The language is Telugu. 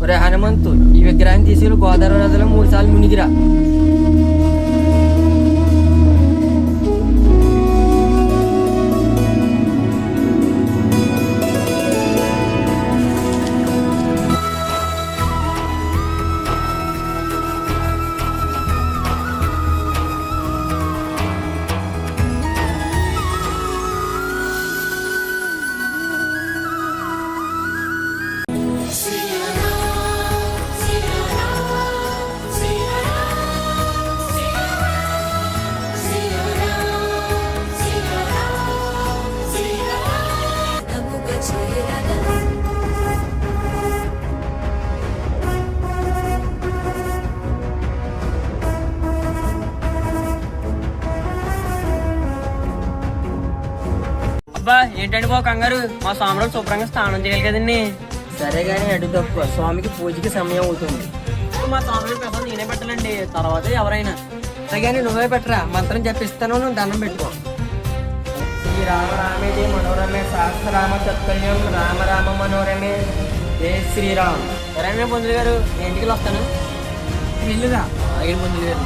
ఒరే హనుమంతు, ఈ విగ్రహాన్ని తీసుకెళ్ళి గోదావరి నదిలో 3 సార్లు మునిగిరా. అబ్బా ఏంటండి బాబు కంగారు, మా స్వామిలో శుభ్రంగా స్నానం చేయాలి కదండి. సరే గానీ అడ్డు తక్కువ, స్వామికి పూజకి సమయం అవుతుంది. మా స్వామిలో ప్రసాదం నేనే పెట్టాలండి, తర్వాత ఎవరైనా. సరే గానీ నువ్వే పెట్టరా, మంత్రం చెప్పిస్తాను, నువ్వు దండం పెట్టుకో. శ్రీరామ రామే జయ మనోరమే సహస్రరామ తత్కల్యం రామ రామ మనోరమే జయ శ్రీరామ్. సరే పంతులు గారు, నేను ఇంటికి వస్తాను. వెళ్ళురా. పంతులు గారు.